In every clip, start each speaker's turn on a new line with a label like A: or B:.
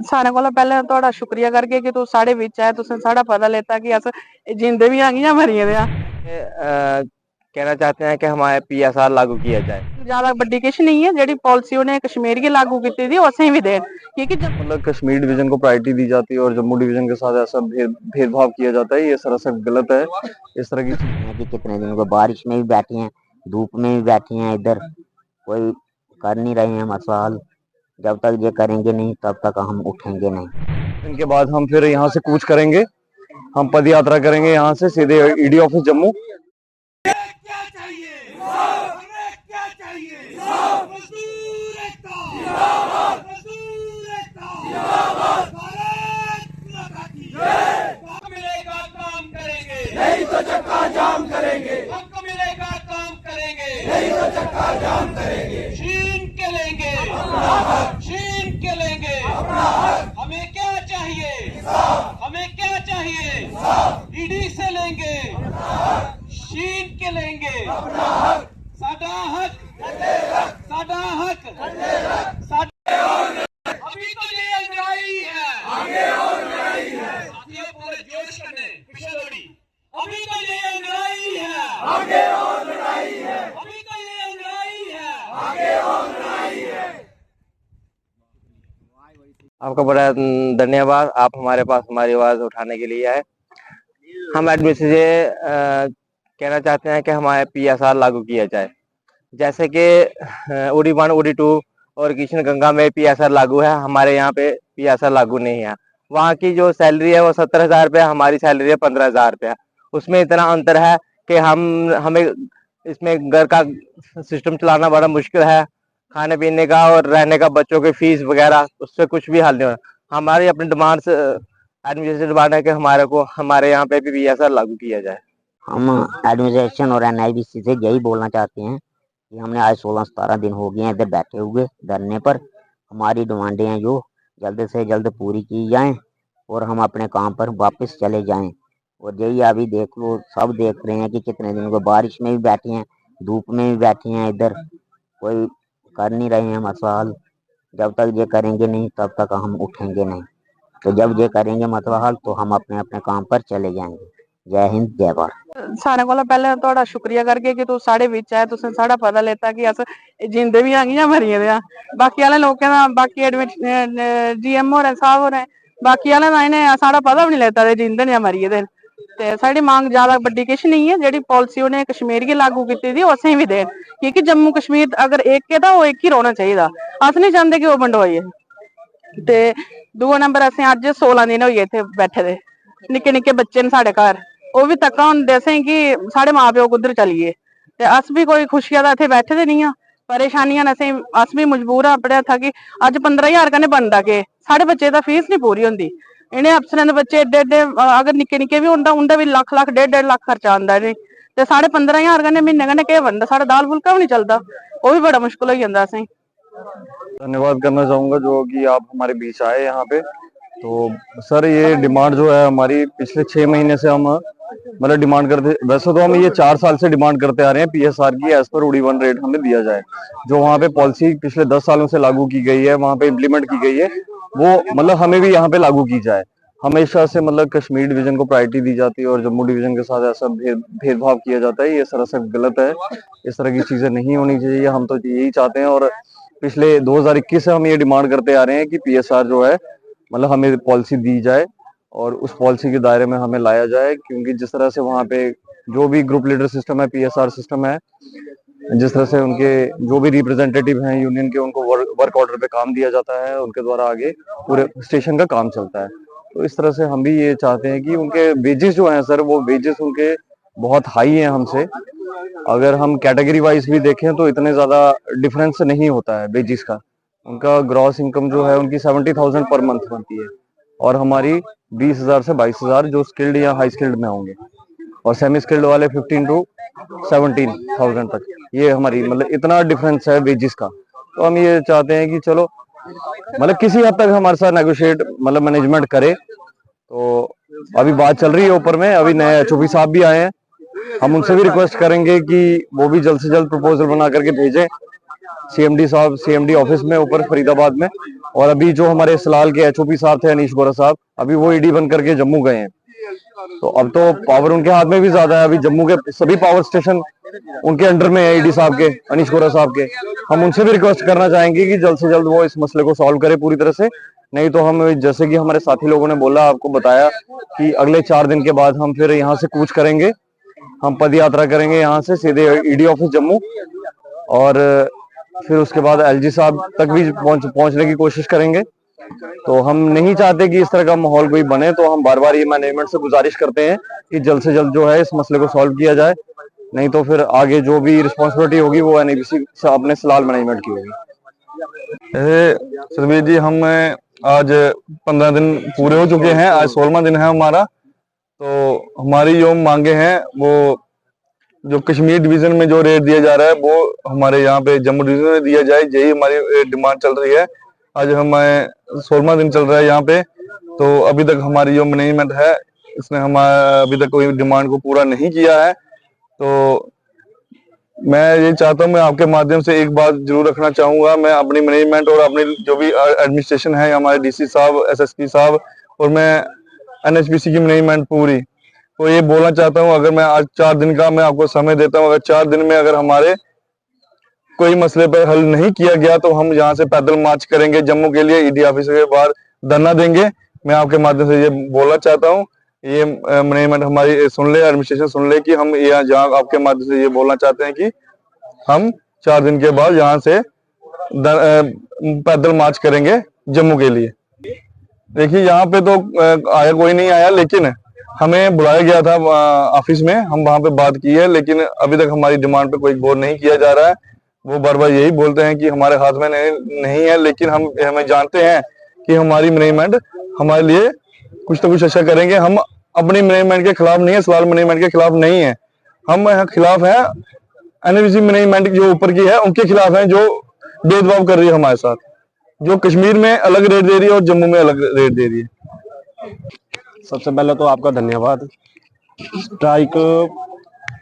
A: सारे कोला पहले तुहाडा शुक्रिया करगे कि तुस साढ़े बिच आए, तुसें साढ़ा पता लेता कि अस जिंदे भी आं जां मरी गेदे आं।
B: कहना चाहते हैं कि हमारे PSR लागू किया जाए।
A: ज्यादा बड्डी किश नहीं है, जेह्ड़ी पॉलिसी उ'नें कश्मीर गी लागू कीती दी, ओह् असें भी देन, क्योंकि
C: मतलब कश्मीर डिवीजन को प्रायोरिटी दी जाती है और जम्मू डिवीजन के साथ ऐसा भेदभाव किया जाता है, ये सरासर गलत है। इस तरह की
D: कि कितने दिन को बारिश में भी बैठी हैं, धूप में भी बैठी हैं, इधर कोई कर नहीं रहे हैं मसवाल। जब तक ये करेंगे नहीं तब तक हम उठेंगे नहीं।
C: इनके बाद हम फिर यहाँ से कूच करेंगे, हम पद यात्रा करेंगे यहाँ से सीधे ED ऑफिस जम्मू।
E: क्या चाहिए? हमें क्या चाहिए? मजदूर एकता! मजदूर एकता! भारत माता की जय! हमको मिलेगा काम करेंगे, नहीं तो चक्का जाम करेंगे। हमको मिलेगा काम करेंगे, नहीं तो चक्का जाम करेंगे। छीन के लेंगे अपना हक, छीन के लेंगे अपना हक। हमें क्या चाहिए? हमें क्या चाहिए? ED से लेंगे, छीन के लेंगे अपना हक। साडा हक, साडा हक, अभी तो ये लड़ाई है, आगे और लड़ाई है। साथियों पूरे जोश करने पीछे दौड़ी। अभी तो ये लड़ाई है, आगे और लड़ाई है। अभी तो ये लड़ाई है, आगे और लड़ाई है।
B: आपका बड़ा धन्यवाद, आप हमारे पास हमारी आवाज उठाने के लिए आए। हम एडमिन से कहना चाहते हैं कि हमारे PSR लागू किया जाए। जैसे कि उड़ी 1, उड़ी 2 और किशन गंगा में PSR लागू है, हमारे यहाँ पे PSR लागू नहीं है। वहाँ की जो सैलरी है वो 70,000 रुपया, हमारी सैलरी है 15,000 रुपया। उसमें इतना अंतर है कि हमें इसमें घर का सिस्टम चलाना बड़ा मुश्किल है, खाने पीने का और रहने का, बच्चों की फीस वगैरह, उससे कुछ भी हल नहीं हो रहा। हमारी अपनी डिमांड्स एडमिनिस्ट्रेशन डिमांड है कि हमारे यहाँ पे भी PSR लागू किया जाए।
D: हम एडमिनिस्ट्रेशन और NIBC से यही बोलना चाहते हैं कि हमने आज 16-17 दिन हो गए हैं इधर बैठे हुए धरने पर। हमारी डिमांडें हैं जो जल्द से जल्द पूरी की जाएं और हम अपने काम पर वापस चले जाएं। और यही अभी देख लो, सब देख रहे हैं कि कितने दिन को बारिश में भी बैठे हैं, धूप में भी बैठे हैं, इधर कोई कर नहीं रहे हैं मसवाल। जब तक ये करेंगे नहीं तब तक हम उठेंगे नहीं। तो जब ये करेंगे मसवाल तो हम अपने अपने काम पर चले जाएंगे। जय हिंद, जय भारत।
A: सारे कोला पहले तुहाडा शुक्रिया करगे कि तुस साढ़े बिच आए, तुसें साढ़ा पता लेता कि अस जिंदे भी आं जां मरी गेदे आं। बाकी आह्ले लोकें दा, बाकी GM होरें, साहब होरें, बाकी आह्लें दा इ'नें साढ़ा पता भी नहीं लेता ते जिंदे न जां मरी गेदे न। ते साढ़ी मांग ज्यादा बड्डी किश नहीं है, जेह्ड़ी पॉलिसी उ'नें कश्मीर गी लागू कीती दी, ओह् असें भी देन, क्योंकि जम्मू कश्मीर अगर इक है तां ओह् इक ही रौह्ना चाहिदा। अस नहीं चांह्दे कि ओह् बंडोई जाए। ते दूआ नंबर, असें अज्ज 16 दिन होई गे इत्थे बैठे दे, निक्के निक्के बच्चे न साढ़े घर, ओह् भी धक्का होंदे असें कि साढ़े मां प्यो कुद्धर चली गे। ते अस भी कोई खुशिया दा इत्थे बैठे दे नहीं आं, परेशानियां न असें, अस भी मजबूर आं अपने हत्था कि अज्ज 15,000 कन्नै बनदा केह्? साढ़े बच्चे दा फीस नहीं पूरी होंदी। इ'नें अफसरें दे बच्चे एड्डे एड्डे, अगर निक्के निक्के भी होंदा, उं'दा भी लक्ख लक्ख, 1.5 लक्ख खर्चा आंदा इ'नें ते साढ़े 15,000 कन्नै म्हीने कन्नै केह् बनदा? साढ़ा दाल फुल्का भी नहीं चलदा, ओह् भी बड़ा मुश्किल होई जंदा असें।
C: धन्यवाद करना चाहूंगा जो कि आप हमारे बीच आए यहाँ पे। तो सर, ये डिमांड जो है हमारी पिछले 6 महीने से हम मतलब डिमांड करते, वैसे तो हम ये 4 साल से डिमांड करते आ रहे हैं PSR की एज पर उड़ी 1 रेट हमें दिया जाए। जो वहाँ पे पॉलिसी पिछले 10 सालों से लागू की गई है, वहाँ पे इम्प्लीमेंट की गई है, वो मतलब हमें भी यहाँ पे लागू की जाए। हमेशा से मतलब कश्मीर डिवीजन को प्रायोरिटी दी जाती है और जम्मू डिवीजन के साथ ऐसा भेदभाव किया जाता है, ये सरासर गलत है। इस तरह की चीजें नहीं होनी चाहिए। हम तो यही चाहते हैं और पिछले 2021 से हम ये डिमांड करते आ रहे हैं कि PSR जो है मतलब हमें पॉलिसी दी जाए और उस पॉलिसी के दायरे में हमें लाया जाए, क्योंकि जिस तरह से वहाँ पे जो भी ग्रुप लीडर सिस्टम है, PSR सिस्टम है, जिस तरह से उनके जो भी रिप्रेजेंटेटिव हैं यूनियन के, उनको वर्क ऑर्डर पे काम दिया जाता है, उनके द्वारा आगे पूरे स्टेशन का काम चलता है। तो इस तरह से हम भी ये चाहते हैं कि उनके वेजेस जो हैं सर, वो वेजेस उनके बहुत हाई हैं हमसे। अगर हम कैटेगरी वाइज भी देखें तो इतने ज्यादा डिफरेंस नहीं होता है वेजेस का। उनका ग्रॉस इनकम जो है उनकी 70,000 पर मंथ बनती है और हमारी 20,000 से 22,000 जो स्किल्ड या हाई स्किल्ड में होंगे, और सेमी स्किल्ड वाले 15 to 17,000 तक। ये हमारी मतलब इतना डिफरेंस है वेजेस का। तो हम ये चाहते हैं कि चलो मतलब किसी हद तक हमारे साथ नेगोशिएट मतलब मैनेजमेंट करे। तो अभी बात चल रही है ऊपर में, अभी नए HOP साहब भी आए हैं, हम उनसे भी रिक्वेस्ट करेंगे कि वो भी जल्द से जल्द प्रपोजल बना करके भेजें CMD साहब, CMD ऑफिस में ऊपर फरीदाबाद में, और अभी जो हमारे सलाल के HOP साहब थे अनीश गोरा साहब, अभी वो ED बन करके जम्मू गए हैं। तो अब तो पावर उनके हाथ में भी ज्यादा है। अभी जम्मू के सभी पावर स्टेशन उनके अंडर में है, ED साहब के, अनीश गोरा साहब के। हम उनसे भी रिक्वेस्ट करना चाहेंगे कि जल्द से जल्द वो इस मसले को सॉल्व करे पूरी तरह से। नहीं तो हम, जैसे कि हमारे साथी लोगों ने बोला, आपको बताया कि अगले 4 दिन के बाद हम फिर यहाँ से कूच करेंगे, हम पद यात्रा करेंगे यहाँ से सीधे ED ऑफिस जम्मू, और फिर उसके बाद LG साहब तक भी पहुंचने की कोशिश करेंगे। तो हम नहीं चाहते कि इस तरह का माहौल कोई बने, तो हम बार बार ये मैनेजमेंट से गुजारिश करते हैं कि जल्द से जल्द जो है इस मसले को सॉल्व किया जाए। नहीं तो फिर आगे जो भी रिस्पॉन्सिबिलिटी होगी वो NABC अपने सलाल मैनेजमेंट की होगी।
F: सतबीर जी, हम आज 15 दिन पूरे हो चुके हैं, आज 16वां दिन है हमारा। तो हमारी जो मांगे हैं, वो जो कश्मीर डिवीजन में जो रेट दिया जा रहा है वो हमारे यहाँ पे जम्मू डिवीजन में दिया जाए, यही हमारी डिमांड चल रही है। आज हमें 16वां दिन चल रहा है यहाँ पे, तो अभी तक हमारी जो मैनेजमेंट है इसने हमारा अभी तक कोई डिमांड को पूरा नहीं किया है। तो मैं ये चाहता हूँ, मैं आपके माध्यम से एक बात जरूर रखना चाहूंगा, मैं अपनी मैनेजमेंट और अपनी जो भी एडमिनिस्ट्रेशन है, हमारे DC साहब, SSP साहब, और मैं NHPC की मैनेजमेंट पूरी तो ये बोलना चाहता हूँ, अगर मैं आज 4 दिन का मैं आपको समय देता हूँ, अगर 4 दिन में अगर हमारे कोई मसले पर हल नहीं किया गया तो हम यहाँ से पैदल मार्च करेंगे जम्मू के लिए, ED ऑफिस के बाहर धरना देंगे। मैं आपके माध्यम से ये बोलना चाहता हूँ, ये मैनेजमेंट हमारी सुन ले, एडमिनिस्ट्रेशन सुन ले कि हम यहाँ जहाँ आपके माध्यम से ये बोलना चाहते हैं कि हम 4 दिन के बाद यहाँ से पैदल मार्च करेंगे जम्मू के लिए। देखिए, यहाँ पे तो कोई नहीं आया, लेकिन हमें बुलाया गया था ऑफिस में, हम वहां पे बात की है, लेकिन अभी तक हमारी डिमांड पे कोई गौर नहीं किया जा रहा है। वो बार बार यही बोलते हैं कि हमारे हाथ में नहीं है, लेकिन हमें जानते हैं कि हमारी मैनेजमेंट हमारे लिए कुछ ना कुछ अच्छा करेंगे। हम अपनी मैनेजमेंट के खिलाफ नहीं है, सलाल मैनेजमेंट के खिलाफ नहीं है, हम खिलाफ है NABC मैनेजमेंट जो ऊपर की है उनके खिलाफ है, जो भेदभाव कर रही है हमारे साथ, जो कश्मीर में अलग रेट दे रही है और जम्मू में अलग रेट दे रही है।
G: सबसे पहले तो आपका धन्यवाद। स्ट्राइक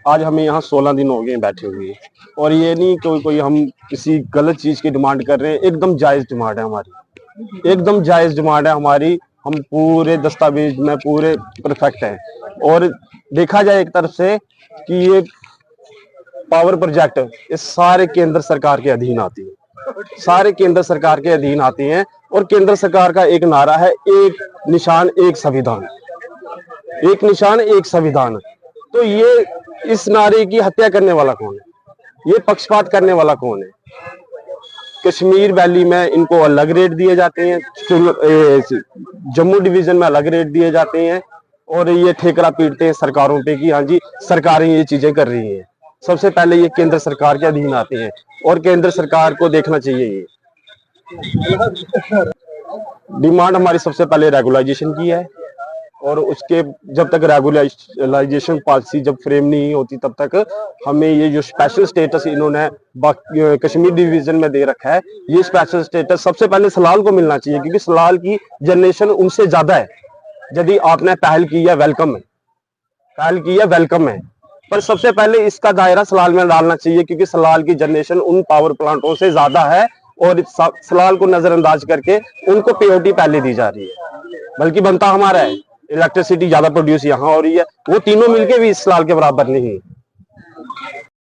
G: आज हमें यहाँ 16 दिन हो गए बैठे हुए, और ये नहीं कोई हम किसी गलत चीज की डिमांड कर रहे हैं, एकदम जायज डिमांड है हमारी, एकदम जायज डिमांड है हमारी। हम पूरे दस्तावेज में पूरे परफेक्ट हैं, और देखा जाए एक तरफ से कि ये पावर प्रोजेक्ट ये सारे केंद्र सरकार के अधीन आती है, सारे केंद्र सरकार के अधीन आती हैं, और केंद्र सरकार का एक नारा है, एक निशान एक संविधान, एक निशान एक संविधान। तो ये इस नारे की हत्या करने वाला कौन है? ये पक्षपात करने वाला कौन है? कश्मीर वैली में इनको अलग रेट दिए जाते हैं, जम्मू डिवीजन में अलग रेट दिए जाते हैं, और ये ठेकरा पीटते हैं सरकारों पे कि हाँ जी सरकारें ये चीजें कर रही हैं। सबसे पहले ये केंद्र सरकार के अधीन आते हैं, और केंद्र सरकार को देखना चाहिए। ये डिमांड हमारी सबसे पहले रेगुलाइजेशन की है, और उसके जब तक रेगुलाइजेशन पॉलिसी जब फ्रेम नहीं होती तब तक हमें ये जो स्पेशल स्टेटस इन्होंने कश्मीर डिवीजन में दे रखा है, ये स्पेशल स्टेटस सबसे पहले सलाल को मिलना चाहिए, क्योंकि सलाल की जनरेशन उनसे ज्यादा है। यदि आपने पहल की है वेलकम है, पहल की है वेलकम है, पर सबसे पहले इसका दायरा सलाल में डालना चाहिए, क्योंकि सलाल की जनरेशन उन पावर प्लांटों से ज्यादा है, और सलाल को नजरअंदाज करके उनको POT पहले दी जा रही है, बल्कि बनता हमारा है। इलेक्ट्रिसिटी ज्यादा प्रोड्यूस यहाँ हो रही है, वो तीनों मिलके भी इस सलाल के बराबर नहीं है।